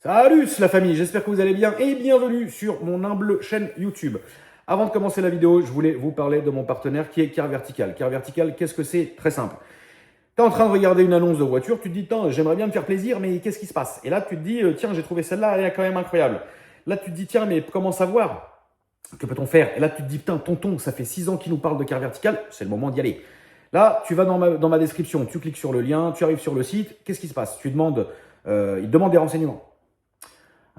Salut la famille, j'espère que vous allez bien et bienvenue sur mon humble chaîne YouTube. Avant de commencer la vidéo, je voulais vous parler de mon partenaire qui est Car Vertical. Car Vertical, qu'est-ce que c'est? Très simple. Tu es en train de regarder une annonce de voiture, tu te dis, j'aimerais bien me faire plaisir, mais qu'est-ce qui se passe? Et là, tu te dis, tiens, j'ai trouvé celle-là, elle est quand même incroyable. Là, tu te dis, tiens, mais comment savoir? Que peut-on faire? Et là, tu te dis, putain, tonton, ça fait 6 ans qu'il nous parle de Car Vertical, c'est le moment d'y aller. Là, tu vas dans ma description, tu cliques sur le lien, tu arrives sur le site, qu'est-ce qui se passe? Il te demande des renseignements.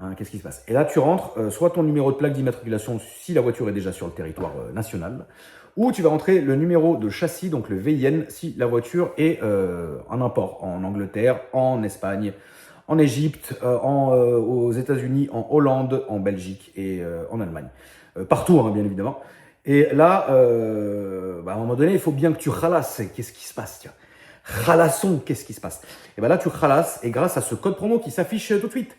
Hein, qu'est-ce qui se passe? Et là, tu rentres soit ton numéro de plaque d'immatriculation si la voiture est déjà sur le territoire national, ou tu vas rentrer le numéro de châssis, donc le VIN, si la voiture est en import en Angleterre, en Espagne, en Égypte, aux États-Unis, en Hollande, en Belgique et en Allemagne. Partout, hein, bien évidemment. Et là, à un moment donné, il faut bien que tu ralasses. Qu'est-ce qui se passe? Tiens, ralassons, qu'est-ce qui se passe? Et bien là, tu ralasses, et grâce à ce code promo qui s'affiche tout de suite,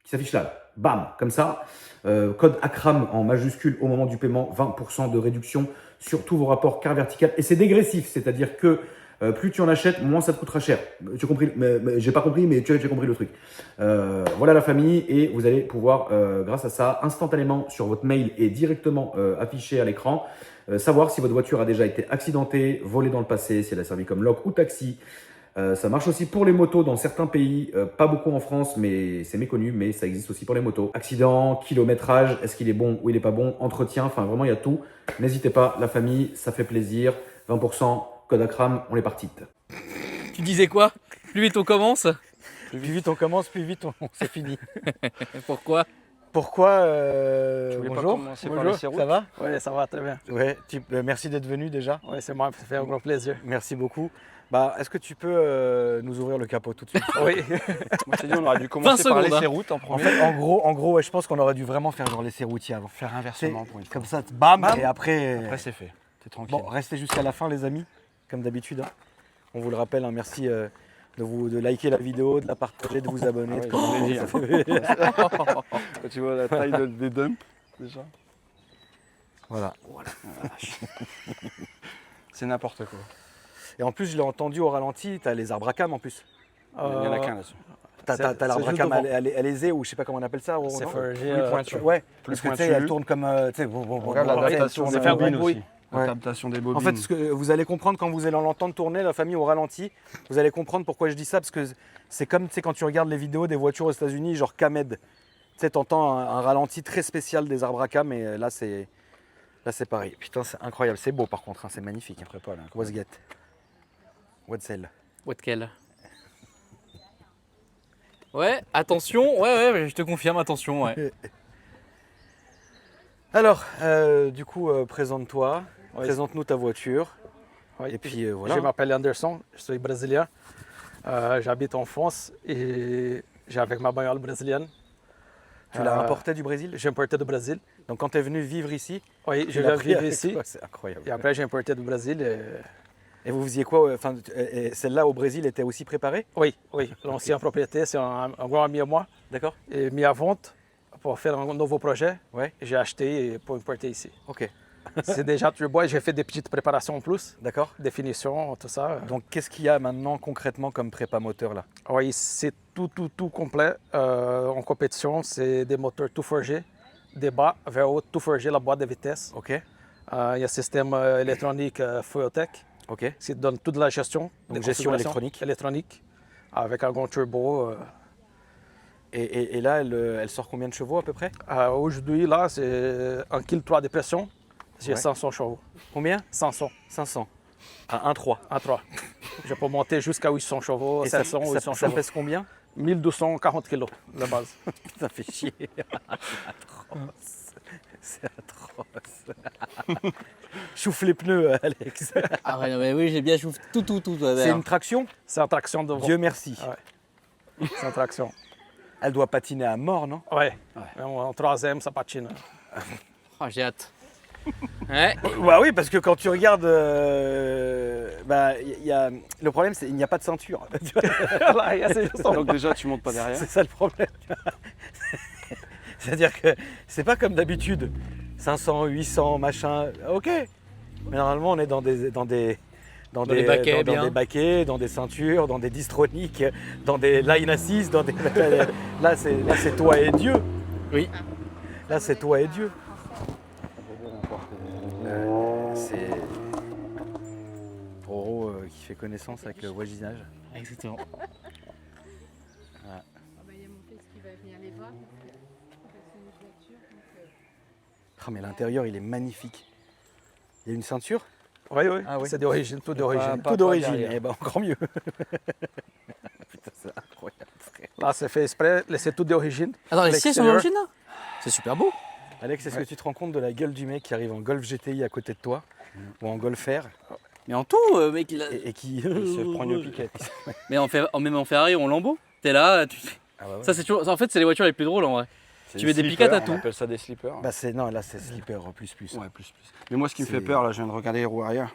qui s'affiche là, bam, comme ça, code ACRAM en majuscule au moment du paiement, 20% de réduction sur tous vos rapports Car Vertical. Et c'est dégressif, c'est-à-dire que plus tu en achètes, moins ça te coûtera cher. Tu as compris? Mais j'ai pas compris, mais tu as compris le truc. Voilà la famille, et vous allez pouvoir, grâce à ça, instantanément sur votre mail et directement affiché à l'écran, savoir si votre voiture a déjà été accidentée, volée dans le passé, si elle a servi comme loc ou taxi. Ça marche aussi pour les motos dans certains pays, pas beaucoup en France, mais c'est méconnu, mais ça existe aussi pour les motos. Accident, kilométrage, est-ce qu'il est bon ou il n'est pas bon, entretien, enfin vraiment il y a tout. N'hésitez pas, la famille, ça fait plaisir. 20%, code ACRAM, on est parti. Tu disais quoi? Plus vite on commence? Plus vite on commence, plus vite c'est fini. Pourquoi? Pourquoi Tu voulais pas bonjour, commencer par bonjour, les séroutes? ça va? Oui, ça va très bien. Ouais, merci d'être venu déjà. Oui, c'est moi, ça fait un grand plaisir. Merci beaucoup. Est-ce que tu peux nous ouvrir le capot tout de suite? Oui. Moi, je t'ai dit, on aurait dû commencer par les séroutes en En premier. fait, en gros, ouais, je pense qu'on aurait dû vraiment faire genre les routiers avant. Faire inversement pour une fois. Comme ça, bam, Bam. et après. Après, c'est fait. T'es tranquille. Bon, restez jusqu'à la fin, les amis, comme d'habitude. Hein. On vous le rappelle, hein, merci de liker la vidéo, de la partager, de vous abonner. Ah ouais, de je commenter, voulais ça fait- Quand tu vois la taille des dumps, déjà. Voilà. C'est n'importe quoi. Et en plus, je l'ai entendu au ralenti, tu as les arbres à cam en plus. Il n'y en a qu'un là-dessus. T'as C'est l'arbre à juste cam devant. ailésé, ou je sais pas comment on appelle ça. C'est non forgé, Plus pointu. Ouais, Plus parce que tu sais, pointu. elle tourne comme. Regarde l'adaptation elle des tourne, faire bobines bon bruit. aussi. Ouais. L'adaptation des bobines. En fait, ce que vous allez comprendre quand vous allez l'entendre tourner, la famille au ralenti, vous allez comprendre pourquoi je dis ça, parce que c'est comme quand tu regardes les vidéos des voitures aux États-Unis, genre Kamed. Tu sais, t'entends un ralenti très spécial des arbres à cam, et là c'est pareil. Putain, c'est incroyable, c'est beau par contre, hein, c'est magnifique. Après pas là. What's get? What's cell? Whatquel? Ouais, attention, ouais, je te confirme, attention, ouais. Alors, du coup, présente-toi, Oui. présente-nous ta voiture, Oui. et puis voilà. Je m'appelle Anderson, je suis brésilien. J'habite en France et j'ai avec ma bagnole brésilienne. Tu l'as importé du Brésil? J'ai importé du Brésil. Donc quand tu es venu vivre ici, Oui, tu je l'as viens pris vivre avec ici. toi, c'est incroyable. Et après, j'ai importé du Brésil. Et vous faisiez quoi? Enfin, celle-là au Brésil était aussi préparée? Oui, l'ancienne propriété, c'est un grand ami à moi. D'accord. Et mis à vente pour faire un nouveau projet. Ouais. J'ai acheté pour importer ici. Ok. C'est déjà tout bois. J'ai fait des petites préparations en plus, D'accord. définition, tout ça. Donc qu'est-ce qu'il y a maintenant concrètement comme prépa moteur là? Oui, c'est tout complet. En compétition, c'est des moteurs tout forgés, des bas vers haut, tout forgé, la boîte de vitesse. Ok. Il y a un système électronique Fueltech Ok. qui donne toute la gestion. Donc des gestion configurations électronique, avec un grand turbo. Et là, elle sort combien de chevaux à peu près? Aujourd'hui, là, c'est 1,3 kg de pression. J'ai Ouais. 500 chevaux. Combien? 500 500. À 1,3. à 3. Je peux monter jusqu'à 800 chevaux, Et ça, 700, ça, 800 ça chevaux. pèse combien? 1240 kg de base. Ça fait chier. C'est atroce. Chauffe les pneus, Alex. Ah ouais, non, mais oui, j'ai bien chauffé tout. C'est une traction? C'est en traction devant. Dieu merci. Ouais. C'est en traction. Elle doit patiner à mort, non? Ouais. En troisième, ça patine. Oh, j'ai hâte. Ouais. Bah oui, parce que quand tu regardes, le problème c'est qu'il n'y a pas de ceinture. Là, c'est juste en Donc déjà, tu montes pas derrière. C'est ça le problème. C'est-à-dire que c'est pas comme d'habitude. 500, 800, machin, ok. Mais normalement, on est dans des dans les baquets, dans bien. des baquets, dans des ceintures, dans des distroniques, dans des line assist, dans des... Là, c'est toi et Dieu. Oui. Là, c'est toi et Dieu. C'est Roro qui fait connaissance avec le voisinage. Exactement. Ah bah, il y a mon fils qui va venir les voir parce que c'est une voiture. Donc, Ah, mais l'intérieur, il est magnifique. Il y a une ceinture? Oui, oui, Ah oui. c'est d'origine, tout d'origine. Tout d'origine. Eh ben, encore mieux. Putain, c'est incroyable, frère. Là, c'est fait exprès, c'est tout d'origine. Attends, les sièges sont L'extérieur. d'origine là? C'est super beau. Alex, est-ce que tu te rends compte de la gueule du mec qui arrive en Golf GTI à côté de toi ou en Golf R Mais en tout, mec, il a- et qui Il se prend une piquette. Mais même en Ferrari ou en Lambeau, t'es là, Ah bah ouais. ça c'est toujours... En fait, c'est les voitures les plus drôles en vrai. C'est Tu des mets des slippers, piquettes à tout. On appelle ça des slippers. Bah c'est non, là c'est slipper plus. Ouais, plus. Mais moi, ce qui me C'est- fait peur, là, je viens de regarder les roues arrière,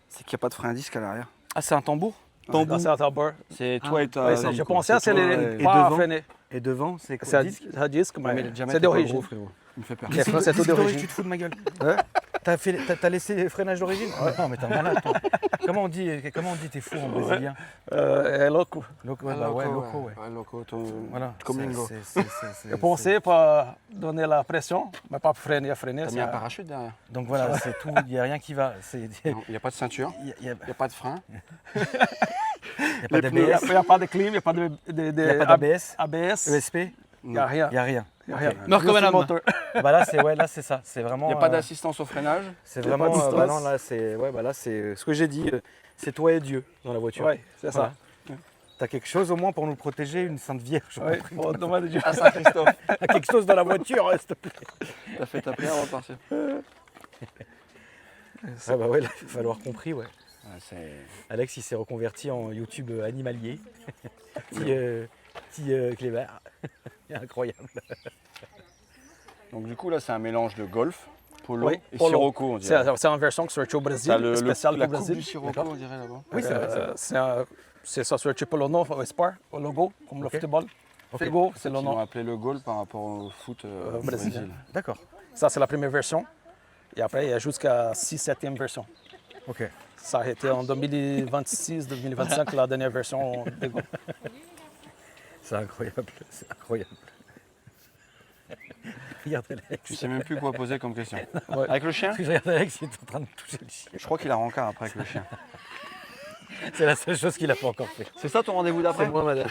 c'est qu'il n'y a pas de frein à disque à l'arrière. Ah, c'est un tambour. Là, c'est un tambour. C'est toi et ta. Ouais, c'est- je pensais à c'est toi, les et pas devant freinés. Et devant, c'est quoi C'est disque un disque, Ouais, mais mais le diamètre c'est est pas d'origine. gros, frérot. Il me fait peur. Les freins, c'est tout Disque d'origine. Tu te fous de ma gueule. T'as laissé les freinages d'origine? Non, mais t'es malade, toi. Comment on dit t'es fou en brésilien? Loco. Loco, bah ouais, loco, ouais. Ouais, loco, Voilà. comme c'est- Lingo. Je pensais pas donner la pression, mais pas freiner, freiner. T'as mis un parachute derrière. Donc voilà, c'est tout. Il n'y a rien qui va. Non, il n'y a pas de ceinture, Il n'y a, il n'y a pas de frein. pas d'ABS. Il n'y a pas de clim, il n'y a pas de, Il n'y a pas d'ABS. ABS. ESP. Il n'y a rien. Il n'y a rien. Il y a rien. Meurs comme un Juste le homme. moteur. Bah là c'est ça. C'est vraiment. Il n'y a pas d'assistance au freinage. C'est y a pas vraiment. de stress. Bah non, là c'est. Ouais, bah là c'est ce que j'ai dit. C'est toi et Dieu dans la voiture. Oui, c'est Voilà. ça. T'as quelque chose au moins pour nous protéger, une Sainte Vierge. Oui, bon, dommage de Dieu. À Saint-Christophe. T'as quelque chose dans la voiture, s'il te plaît. T'as fait ta prière avant de partir. Ah bah ouais, là, il va falloir compris, ouais. Ouais, c'est- Alex, il s'est reconverti en YouTube animalier. Petit clébard. Incroyable. Donc du coup là c'est un mélange de golf, polo Oui, et polo. sirocco on dirait. C'est une version sur au Brésil, T'as spécial la pour coupe Brésil. du sirocco on dirait là-bas. Oui, c'est vrai. C'est ça sur le polo au sport, au logo, comme le football. Figo, c'est le Ils l'ont nom. appelé le goal par rapport au foot au brésilien. Brésil. D'accord. Ça, c'est la première version. Et après, il y a jusqu'à 6-7e version. Ok. Ça a été en 2026-2025 la dernière version des Go. C'est incroyable. C'est incroyable. Regarde Alex. Tu sais même plus quoi poser comme question. Ouais. Avec le chien Je regarde Alex, il est en train de toucher le chien. Je crois qu'il a rencard après avec le chien. C'est la seule chose qu'il n'a pas encore fait. C'est ça ton rendez-vous d'après C'est moi, madame.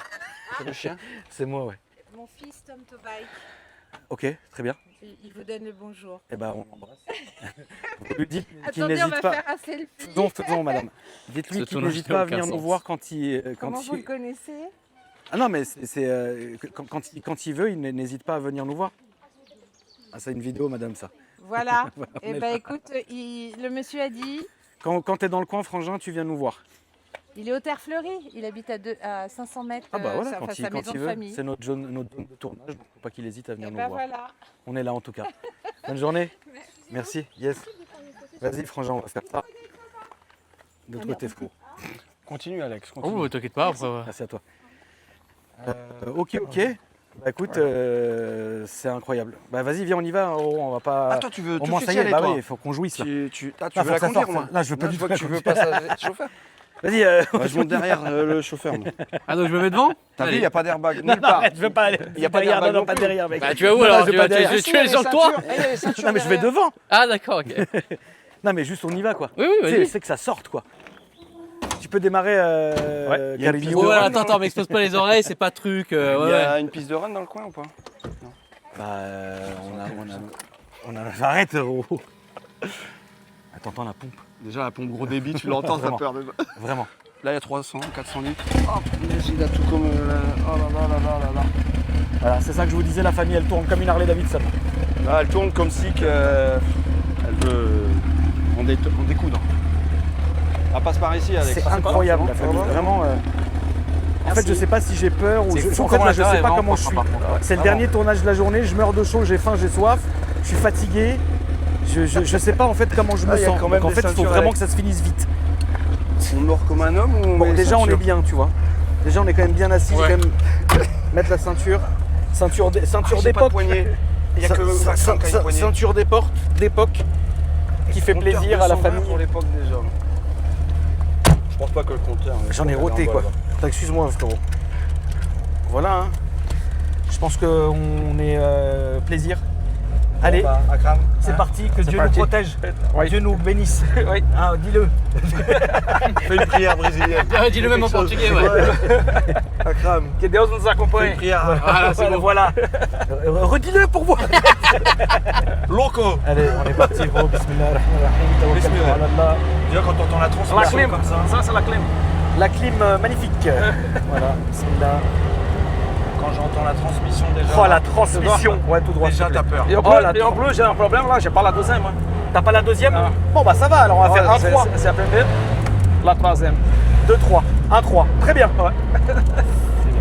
C'est le chien. C'est moi, ouais. mon fils Tom Tobike, Ok, très bien. il vous donne le bonjour. Eh ben, on l'embrasse. Vous lui dites qu'il Attendez, on n'hésite va pas. faire un selfie. Faisons, madame. Dites-lui Ce qu'il tournage n'hésite n'a pas à aucun venir nous sens. voir quand il. Comment vous le connaissez? Ah non, mais quand il veut, il n'hésite pas à venir nous voir. Ah, c'est une vidéo, madame, ça. Voilà. Voilà, on Eh est ben là. écoute, le monsieur a dit, Quand tu es dans le coin, Frangin, tu viens nous voir. il est au Terre Fleurie, il habite à 500 mètres, Ah bah voilà, sa quand maison il de veut. famille. C'est notre zone de tournage, donc faut pas qu'il hésite à venir Et nous ben voir. voilà. On est là en tout cas. Bonne journée. Merci. Yes. Vas-y, Frangin, on va faire ça. De l'autre côté, frérot. Continue Alex, continue. Oh, t'inquiète pas, après. Merci à toi. Ok. Bah écoute, c'est incroyable. Bah vas-y, viens, on y va. On va pas. Ah toi tu veux Au tout moins de ça suite y y est. aller Bah toi. oui, il faut qu'on jouisse là. Tu Ah, veux faut la que ça conduire sorte, moi. là, je veux pas du je vois tout que tu la veux conduire. passer chauffeur. Vas-y. Moi, je monte derrière le chauffeur. moi. Ah, donc je me mets devant? T'as vu, Allez. il n'y a pas d'airbag Non, nulle part. arrête, je veux pas aller. Il y a pas derrière, d'airbag non, non pas plus. derrière, mec. Bah, tu vas où Non, alors? je vais pas derrière. Tu es sur le toit? Non, mais je vais devant. Ah, d'accord, ok. Non, mais juste on y va quoi. Oui, oui, vas-y. C'est que ça sorte quoi. Tu peux démarrer Ouais, il y a une Caribou. Oh, de run, attends, m'explose pas les oreilles, c'est pas truc. Il y Ouais. a une piste de run dans le coin ou pas? Bah, on a. Arrête, oh. Attends, la pompe. Déjà la pompe gros débit, tu l'entends, ça Vraiment. peur de... Vraiment. Là il y a 300, 400 litres. Oh punaise, il a tout comme... Oh là là là là là là. Voilà, c'est ça que je vous disais, la famille elle tourne comme une Harley Davidson. Là elle tourne comme si elle veut en découdre. Elle passe par ici Alex. C'est incroyable la famille, vraiment. En fait, je sais pas si j'ai peur ou en fait, là, je sais pas comment je suis. C'est le dernier tournage de la journée, je meurs de chaud, j'ai faim, j'ai soif, je suis fatigué. Je sais pas en fait comment je me Ah, il y a sens. quand même Donc, en des fait, il faut ceintures vraiment avec. que ça se finisse vite. On mord comme un homme ou Bon, met déjà on est ceinture? bien, tu vois. Déjà on est quand même bien assis, Ouais. quand même mettre la ceinture. Ceinture J'ai pas de d'époque. poignée. Il y a que Vincent qui a une poignée. Ceinture d'époque qui fait Compteur plaisir à la 220 famille. pour l'époque déjà. Je pense pas que le compteur. J'en ai roté quoi. Attends, excuse-moi frérot. Voilà. Hein. Je pense qu'on est plaisir. Allez, Akram. c'est parti. Que Dieu nous protège. Oui. Dieu nous bénisse. Oui. Ah, dis-le. Fais une prière brésilienne. Dis-le même en portugais, ouais. Akram. Que Deus nos Fais une acompanhe. prière. Voilà, c'est bon. Voilà. Redis-le pour voir. Loco. Allez, on est parti gros. Bismillahirrahmanirrahim. Tawakkaltu Bismillah. ala Allah. Déjà quand t'entends la La transmission clim, comme ça. ça c'est la clim. La clim magnifique. Voilà. Bismillah. Quand j'entends la transmission déjà. Oh la transmission. Ouais, tout droit. Déjà s'il te t'as plaît. peur. Et en Oh, plus, la et en plus, j'ai un problème là, j'ai pas la deuxième. Hein. T'as pas la deuxième? Non. Bon bah ça va, alors on va faire Ouais, 1-3. c'est la première, la troisième. 2-3. 1-3. Très bien.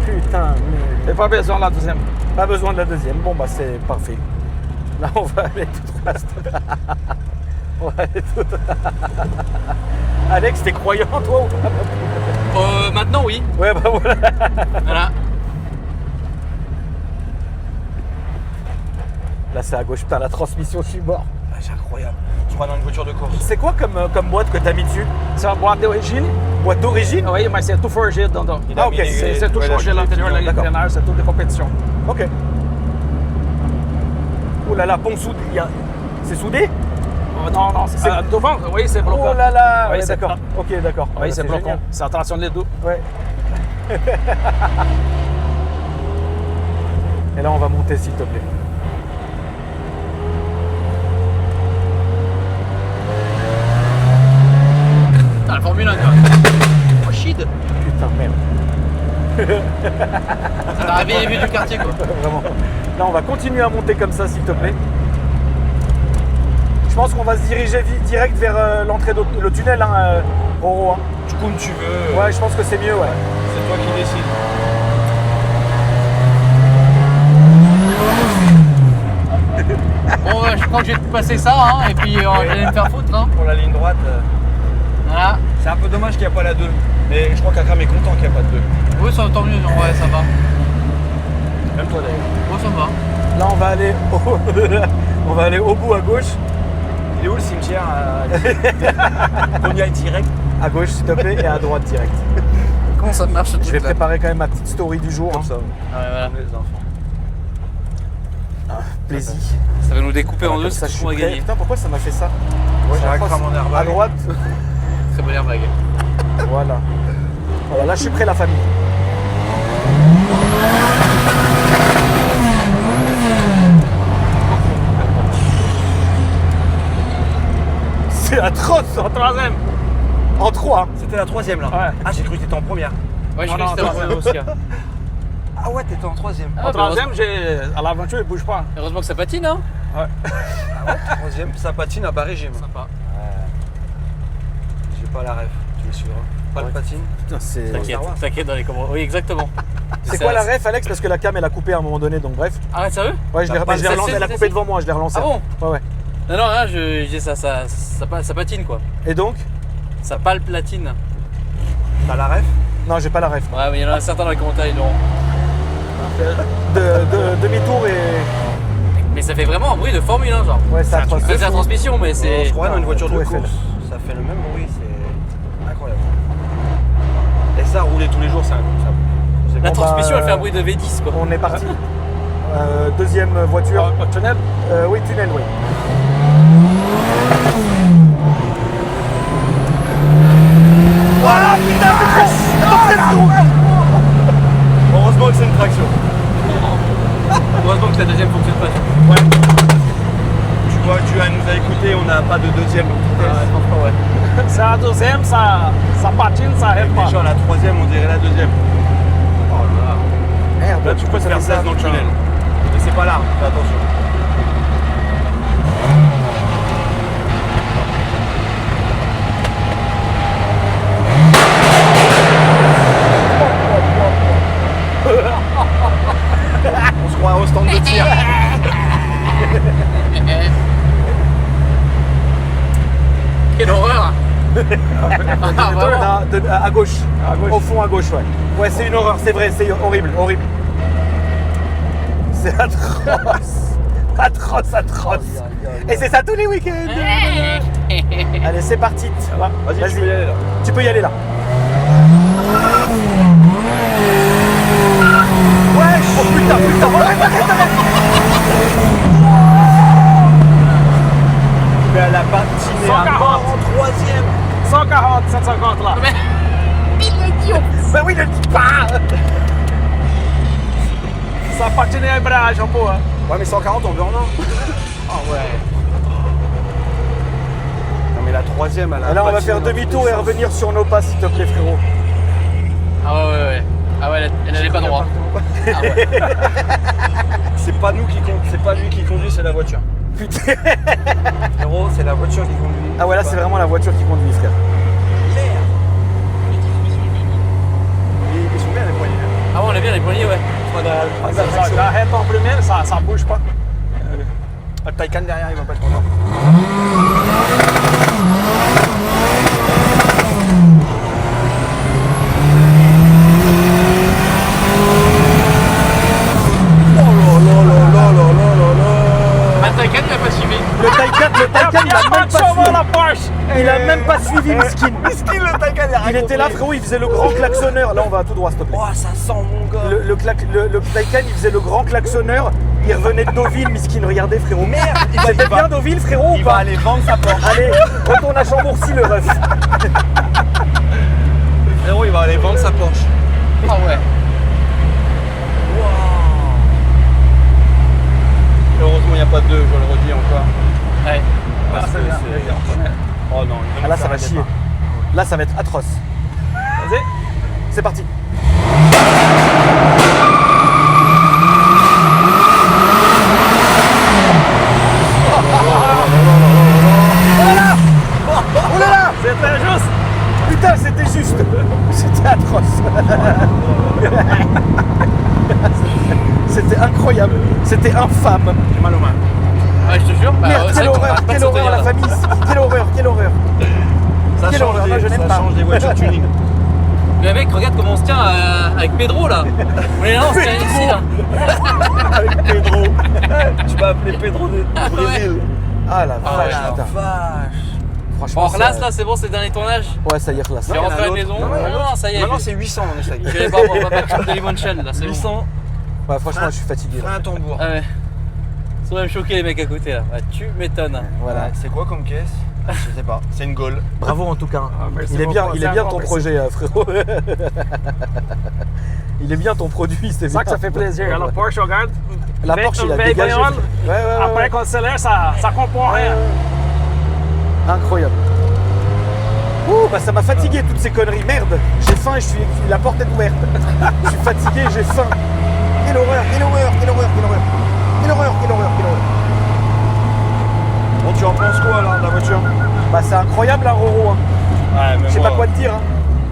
Putain, mais Et pas besoin de la deuxième. pas besoin de la deuxième. Bon bah c'est parfait. Là on va aller tout droit. On va aller tout droit. Alex, t'es croyant toi ou pas? Maintenant, oui. Ouais bah voilà. Voilà. Là c'est à gauche. Putain, la transmission, je suis mort. Ah, c'est incroyable. Je crois dans une voiture de course. C'est quoi comme boîte que t'as mis dessus? C'est la boîte d'origine. Boîte d'origine? Oui, mais c'est tout forgé dedans. Ah ok. C'est tout Ouais, changé à là, l'intérieur, d'accord. l'ingrénage, c'est tout des compétitions. Ok. Oh là là, pont soudé. C'est soudé? Non, non, c'est devant, oui, c'est bloquant. Oh là là. Oui, Ouais, c'est d'accord. Ok, d'accord. Oui, c'est bloquant. génial. C'est attention les deux. Ouais. Et là, on va monter, s'il te plaît. Putain, la Formule 1, quoi. Oh, shit. Putain, merde. Ça t'a réveillé les vues du quartier, quoi. Vraiment. Là, on va continuer à monter comme ça, s'il te plaît. Je pense qu'on va se diriger direct vers l'entrée le tunnel, hein, Roro. Hein. Du coup, tu veux. Ouais, je pense que c'est mieux, ouais. C'est toi qui décides. Bon, je crois que je vais te passer ça, hein, et puis j'allais me faire foutre, hein. Pour la ligne droite, Voilà. c'est un peu dommage qu'il n'y a pas la 2. Mais je crois qu'Akram est content qu'il n'y a pas de 2. Oui, ça tant mieux, ouais, ça va. Même toi d'ailleurs. Bon, ça va. Là, on va aller au bout à gauche. Il est où le cimetière On y aille direct. À gauche, s'il te plaît, et à droite direct. Comment ça marche, ce Je vais truc-là? préparer quand même ma petite story du jour. Comme Hein. ça. Ouais, voilà. Les enfants. Plaisir. Ça va nous découper en Comme deux, ça, c'est je tout qu'on suis va prêt. gagner. Putain, pourquoi ça m'a fait ça? Ouais, j'ai j'ai un un cross cram en airbag. à droite. Très bonne airbag. Voilà. Voilà, là je suis prêt, la famille. C'est atroce. En troisième. En 3. C'était la 3ème là. Ouais. Ah, j'ai cru que t'étais en première. Ouais, je Non, crois que non, c'était non, un Oscar. Ah ouais, t'étais en 3ème. Ah, En bah, troisième, à l'aventure, il bouge pas. heureusement que ça patine, hein. 3ème, ça patine à bas régime. Sympa. J'ai pas la ref, tu me suivras. Pas Ouais. de patine. Putain, c'est. T'inquiète, Star Wars. t'inquiète dans les commentaires. Oui, exactement. C'est Ça- quoi la ref, Alex? Parce que la cam elle a coupé à un moment donné, donc bref. Ah, ouais, sérieux? Ouais, je l'ai Bah, je l'ai ça, relancé. c'est- Elle a coupé devant moi, je l'ai relancé. Ah bon? Ouais, ouais. Non, non, là, je dis ça patine, quoi. Et donc? Ça palpe platine. T'as la ref? Non, j'ai pas la ref. Ouais, mais il y en a certains dans les commentaires, ils l'auront. Demi-tour et. Mais ça fait vraiment un bruit de Formule 1, genre. Ouais, c'est un atroce. truc C'est la transmission, mais On c'est. se croirait dans une voiture de tout est fait. course. Ça fait le même bruit, c'est incroyable. Et ça, rouler tous les jours, c'est incroyable. C'est La Bon, transmission, bah, elle fait un bruit de V10, quoi. On est parti. Deuxième voiture. Au tunnel. Oui, tunnel, oui. Voilà, putain, Heureusement que c'est une traction. Heureusement que la deuxième fonctionne pas. Tu vois, tu nous as écouté, on n'a pas de deuxième vitesse. Ouais. C'est la deuxième, ça patine, ça arrête pas. Déjà, la 3ème, on dirait la 2ème. Merde, Là, tu peux faire 16 dans le tunnel. Mais c'est pas large, fais attention. On se croit au stand de tir. Quelle horreur! Ah, vraiment? Non, à gauche. À gauche. Au fond, à gauche, ouais. Ouais, c'est une horreur, c'est vrai, c'est horrible, horrible. C'est atroce. Atroce, atroce. Et c'est ça tous les week-ends. Allez, c'est parti. Vas-y, tu peux y aller là. Tu peux y aller là. Ouais, oh putain, Mais elle a patiné à 140. mort en troisième. 140, 750 là. Ben oui, ne le dis pas. Ça patiné à embreagem un peu. Hein. Ouais, mais 140 en burn-out. Ah ouais. Non, mais la troisième, elle a Et là, on va patiné faire dans tous demi-tour les et sens. revenir sur nos pas, s'il te plaît, frérot. Ah ouais. Ah ouais, elle allait pas droit. Ah ouais. C'est pas nous qui conduisons, c'est pas lui qui conduit, c'est la voiture. Putain. Frérot, c'est la voiture qui conduit. Ah ouais, là, c'est vraiment la voiture qui conduit, frère. Ils sont bien les poignées. Ah ouais, on est bien les poignets, ouais. La reta en premier, ça bouge pas. Le Taycan derrière, il va pas être content. Ah, Taycan, il a pas suivi. Le Taycan, il a même pas suivi. la Porsche. Il a même pas suivi Miskin. Miskin le Taycan derrière. Il était là, frérot, il faisait le grand klaxonneur. Là, on va tout droit, s'il te plaît. Oh, ça sent mon gars. Le Taycan, il faisait le grand klaxonneur. Il revenait de Deauville, Miskin. Regardez, frérot. Merde, C'était bien Deauville, frérot, ou Il va pas? aller vendre sa Porsche. Allez, retourne à Chambourcy, le ref. Frérot, il va aller vendre sa Porsche. Ah ouais. Heureusement, il n'y a pas de deux, je le redis encore. Ouais. Parce que c'est... Oh non, Ah, là, ça va chier. Là, ça va être atroce. Vas-y. C'est parti. Oh là là! C'était juste. Putain, c'était juste. C'était atroce. C'était incroyable. C'était infâme. mal aux mains. Ouais, je te jure. Bah, Merde, c'est quelle vrai qu'on horreur, arrête pas de quelle horreur, s'entendre, la là. famille. Quelle horreur, quelle horreur. Ça Quelle horreur, moi, je n'aime pas. change des voitures tuning. Mais mec, regarde comment on se tient avec Pedro là. On est là, on se tient ici là. Avec Pedro. Tu vas appeler Pedro du Brésil. Ah la Ah, vache, la putain. Vache. Franchement, Bon, ça- relâche là, c'est bon, c'est le dernier tournage. Ouais, ça y est, relâche. Tu es rentré à la maison. Non, ça y est. Maintenant, c'est 800, on essaye. Je vais pas, on va pas prendre de limoncello là, c'est bon. 800. Ouais, franchement, je suis fatigué. là. Frein à tambour. Ah ouais. Ils sont même choqués les mecs à côté là. Ah, tu m'étonnes. Voilà. C'est quoi comme caisse? Je sais pas. C'est une Gaule. Bravo en tout cas. merci Il est bien, beaucoup, il c'est est un bien grand ton merci. projet, frérot. Il est bien ton produit, c'est C'est ça que ça fait plaisir. La Porsche, regarde. La Porsche, il a veille dégagé. bagnole. Ouais, ouais, ouais, Après ouais. qu'on accélère, ça comprend rien. Incroyable. Ouh, bah ça m'a fatigué toutes ces conneries. Merde, j'ai faim et la porte est ouverte. Je suis fatigué, j'ai faim. Quelle horreur, quelle horreur, quelle horreur, quelle horreur. Quelle horreur, quelle horreur, quelle horreur. Bon, tu en penses quoi alors de la voiture? Bah c'est incroyable, hein, Roro. Hein. Ouais, mais Je sais moi, pas quoi te dire. Hein.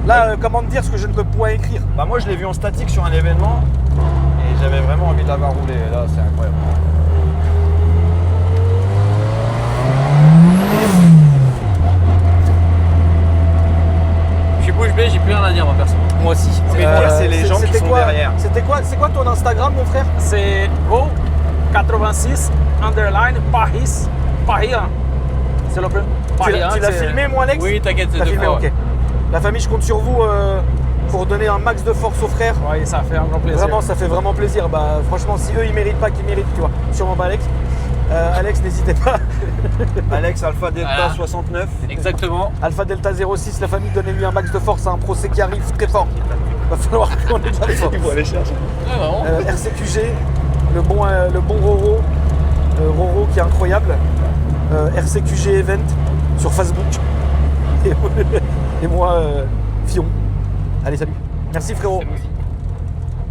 Là, comment te dire ce que je ne peux point écrire. Bah moi, je l'ai vu en statique sur un événement et j'avais vraiment envie de la voir rouler. Et là, c'est incroyable. Je suis bouche bée, j'ai plus rien à dire moi perso. Moi aussi. Mais le pire, c'est les gens qui c'était sont quoi, derrière. C'était quoi, c'est quoi ton Instagram, mon frère? C'est Go 86 underline Paris. Paris, hein. C'est le premier. Paris, hein, Tu l'as c'est- filmé, moi, Alex? Oui, t'inquiète, c'est T'as deux filmé, fois. ok. Ouais. La famille, je compte sur vous pour donner un max de force aux frères. Oui, ça fait un grand plaisir. Vraiment, ça fait vraiment plaisir. Bah, franchement, si eux, ils méritent pas, qu'ils méritent, tu vois. Sûrement pas Alex. Alex, n'hésitez pas. Alex Alpha Delta Voilà. 69. Exactement. Alpha Delta 06, la famille, donnez-lui un max de force à un procès qui arrive très fort. Va falloir qu'on ait de la force. Il faut aller chercher. Ouais, vraiment. RCQG, le bon Roro, Roro qui est incroyable. RCQG Event sur Facebook. Et moi, Fion. Allez, salut. Merci frérot.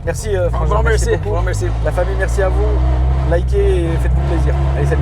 Merci Un François. grand merci. beaucoup. Grand merci. La famille, merci à vous. Likez et faites-vous plaisir. Allez, salut.